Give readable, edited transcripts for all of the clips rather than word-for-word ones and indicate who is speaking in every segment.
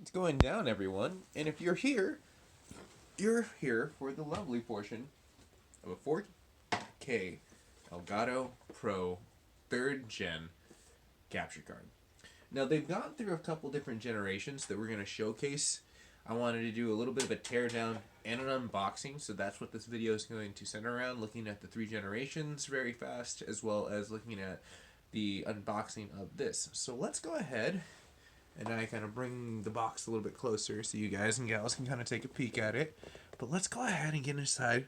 Speaker 1: It's going down, everyone. And if you're here for the lovely portion of a 4K Elgato Pro 3rd Gen capture card. Now, they've gone through a couple different generations that we're going to showcase. I wanted to do a little bit of a teardown and an unboxing, so that's what this video is going to center around, looking at the 3 generations very fast, as well as looking at the unboxing of this. So let's go ahead and I kind of bring the box a little bit closer so you guys and gals can kind of take a peek at it. But let's go ahead and get inside.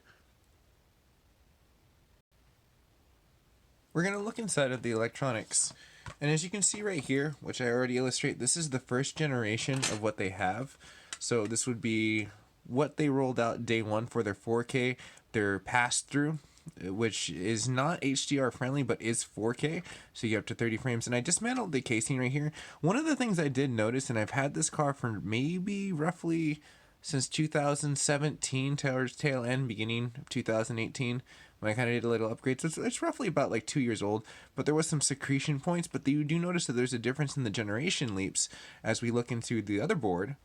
Speaker 1: We're going to look inside of the electronics. And as you can see right here, which I already illustrate, this is the 1st generation of what they have. So this would be what they rolled out day 1 for their 4K, their pass-through, which is not HDR friendly but is 4K, so you get up to 30 frames. And I dismantled the casing right here. One of the things I did notice, and I've had this car for maybe roughly since 2017, towards tail end, beginning of 2018, when I kind of did a little upgrade. So it's roughly about like 2 years old, but there was some secretion points. But you do notice that there's a difference in the generation leaps as we look into the other board.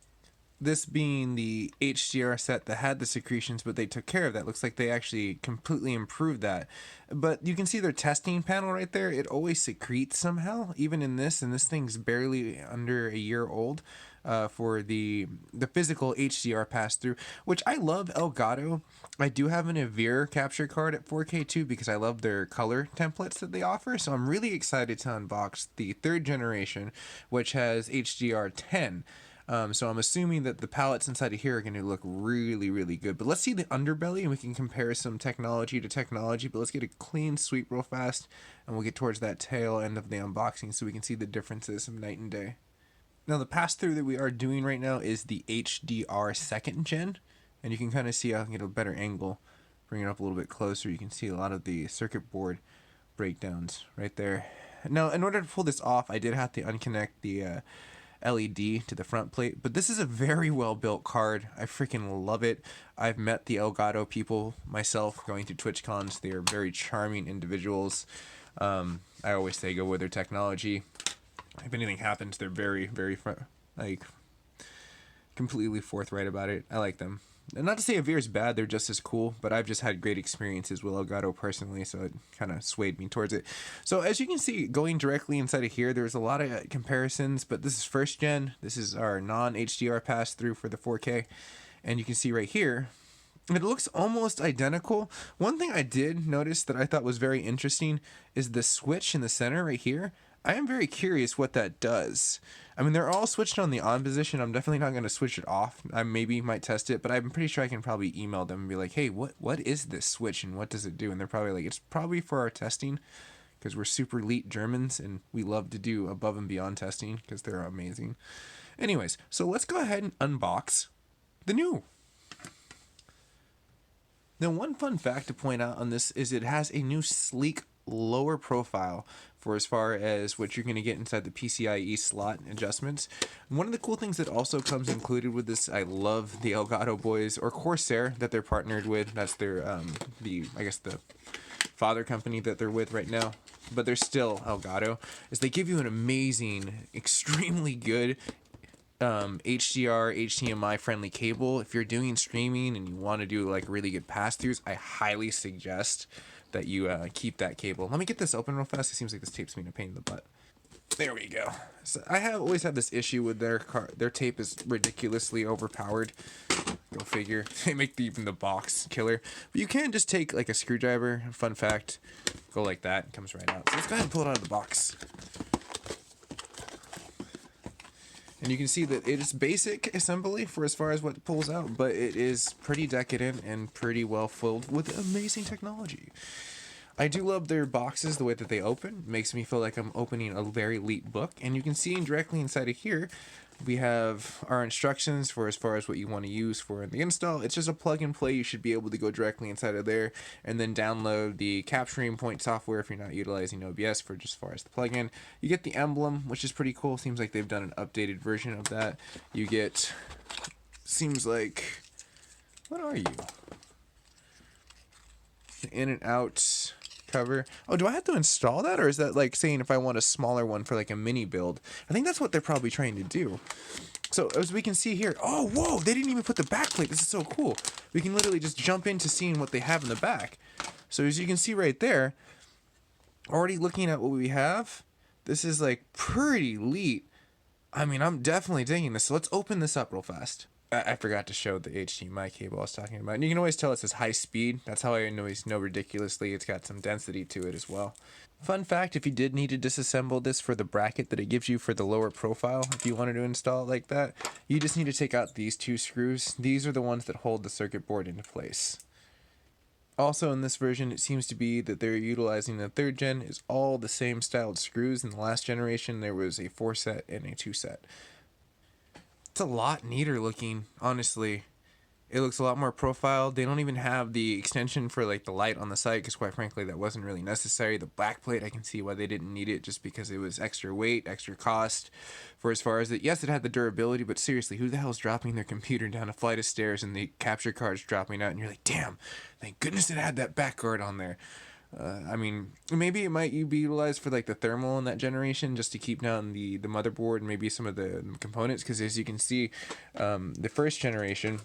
Speaker 1: This being the HDR set that had the secretions, but they took care of that. Looks like they actually completely improved that. But you can see their testing panel right there. It always secretes somehow, even in this, and this thing's barely under a year old for the physical HDR pass-through, which I love Elgato. I do have an Avere capture card at 4K too because I love their color templates that they offer. So I'm really excited to unbox the 3rd generation, which has HDR 10. So I'm assuming that the palettes inside of here are going to look really, really good. But let's see the underbelly and we can compare some technology to technology. But let's get a clean sweep real fast and we'll get towards that tail end of the unboxing so we can see the differences of night and day. Now the pass-through that we are doing right now is the HDR 2nd gen. And you can kind of see I can get a better angle. Bring it up a little bit closer. You can see a lot of the circuit board breakdowns right there. Now in order to pull this off, I did have to unconnect the LED to the front plate, but this is a very well built card. I freaking love it. I've met the Elgato people myself going to TwitchCons. They are very charming individuals. I always say go with their technology. If anything happens, they're very, very completely forthright about it. I like them. And not to say Avere is bad, they're just as cool, but I've just had great experiences with Elgato personally, so it kind of swayed me towards it. So as you can see, going directly inside of here, there's a lot of comparisons, but this is 1st gen. This is our non-HDR pass-through for the 4K. And you can see right here, it looks almost identical. One thing I did notice that I thought was very interesting is the switch in the center right here. I am very curious what that does. I mean, they're all switched on the on position. I'm definitely not going to switch it off. I maybe might test it, but I'm pretty sure I can probably email them and be like, hey, what is this switch and what does it do? And they're probably like, it's probably for our testing because we're super elite Germans and we love to do above and beyond testing because they're amazing. Anyways, so let's go ahead and unbox the new. Now, one fun fact to point out on this is it has a new sleek lower profile for as far as what you're going to get inside the PCIe slot adjustments. And one of the cool things that also comes included with this, I love the Elgato boys, or Corsair that they're partnered with. That's their the father company that they're with right now, but they're still Elgato. Is they give you an amazing, extremely good HDR, HDMI friendly cable. If you're doing streaming and you want to do like really good pass-throughs, I highly suggest that you keep that cable. Let me get this open real fast. It seems like this tape's being a pain in the butt. There we go. So I have always had this issue with their tape is ridiculously overpowered. Go figure. They make even the box killer. But you can just take like a screwdriver. Fun fact. Go like that. It comes right out. So let's go ahead and pull it out of the box. And you can see that it is basic assembly for as far as what pulls out, but it is pretty decadent and pretty well filled with amazing technology. I do love their boxes, the way that they open. It makes me feel like I'm opening a very elite book. And you can see directly inside of here, we have our instructions for as far as what you want to use for the install. It's just a plug and play. You should be able to go directly inside of there and then download the capturing point software if you're not utilizing OBS for just as far as the plugin. You get the emblem, which is pretty cool. Seems like they've done an updated version of that. You get, seems like, what are you? The in and out cover. Oh, do I have to install that, or is that like saying if I want a smaller one for like a mini build? I think that's what they're probably trying to do. So as we can see here, oh, whoa, they didn't even put the back plate. This is so cool. We can literally just jump into seeing what they have in the back. So as you can see right there, already looking at what we have, this is like pretty elite. I mean, I'm definitely digging this. So let's open this up real fast. I forgot to show the HDMI cable I was talking about. And you can always tell it says high speed. That's how I always know ridiculously it's got some density to it as well. Fun fact, if you did need to disassemble this for the bracket that it gives you for the lower profile, if you wanted to install it like that, you just need to take out these two screws. These are the ones that hold the circuit board into place. Also in this version, it seems to be that they're utilizing the 3rd gen is all the same styled screws. In the last generation, there was a 4 set and a 2 set. It's a lot neater looking, honestly. It looks a lot more profiled. They don't even have the extension for like the light on the side because quite frankly that wasn't really necessary. The backplate, I can see why they didn't need it, just because it was extra weight, extra cost. For as far as it, yes, it had the durability, but seriously, who the hell is dropping their computer down a flight of stairs and the capture card's dropping out and you're like, damn, thank goodness it had that back guard on there. I mean, maybe it might be utilized for like the thermal in that generation, just to keep down the motherboard and maybe some of the components, because as you can see, the 1st generation,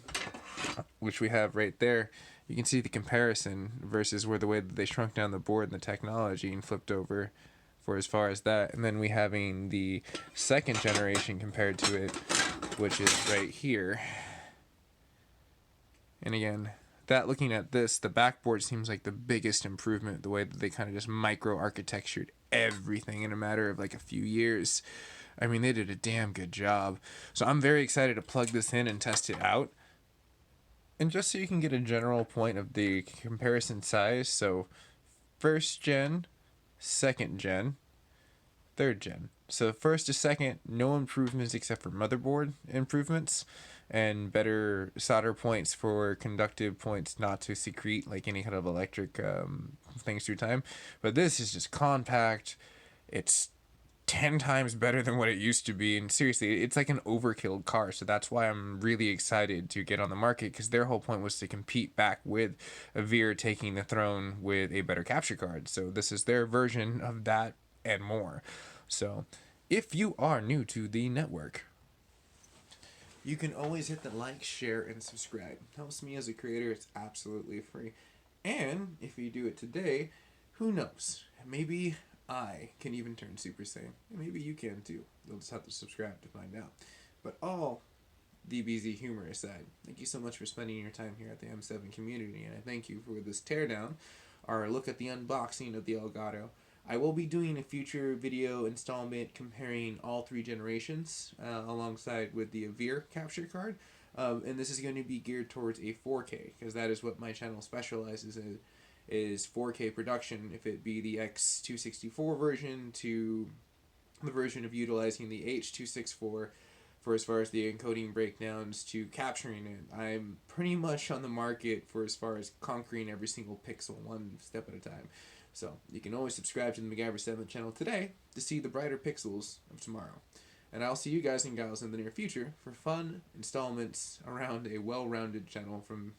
Speaker 1: which we have right there, you can see the comparison versus where the way that they shrunk down the board and the technology and flipped over for as far as that. And then we having the 2nd generation compared to it, which is right here. And again, that looking at this, the backboard seems like the biggest improvement, the way that they kind of just micro architectured everything in a matter of like a few years. I mean, they did a damn good job. So I'm very excited to plug this in and test it out. And just so you can get a general point of the comparison size, so 1st gen, 2nd gen, 3rd gen. So 1st to 2nd, no improvements except for motherboard improvements and better solder points for conductive points not to secrete like any kind of electric things through time. But this is just compact. It's 10 times better than what it used to be, and seriously, it's like an overkill car. So that's why I'm really excited to get on the market, because their whole point was to compete back with a Veer taking the throne with a better capture card. So this is their version of that and more. So if you are new to the network, you can always hit the like, share, and subscribe. Helps me as a creator. It's absolutely free. And if you do it today, who knows? Maybe I can even turn Super Saiyan. Maybe you can too. You'll just have to subscribe to find out. But all DBZ humor aside, thank you so much for spending your time here at the M7 community, and I thank you for this teardown, our look at the unboxing of the Elgato. I will be doing a future video installment comparing all 3 generations alongside with the Veer capture card. And this is going to be geared towards a 4K, because that is what my channel specializes in, is 4K production, if it be the X264 version to the version of utilizing the H264 for as far as the encoding breakdowns to capturing it. I'm pretty much on the market for as far as conquering every single pixel one step at a time. So you can always subscribe to the MacGyver 7 channel today to see the brighter pixels of tomorrow. And I'll see you guys and gals in the near future for fun installments around a well-rounded channel from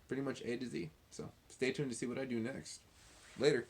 Speaker 1: pretty much A to Z. So stay tuned to see what I do next. Later.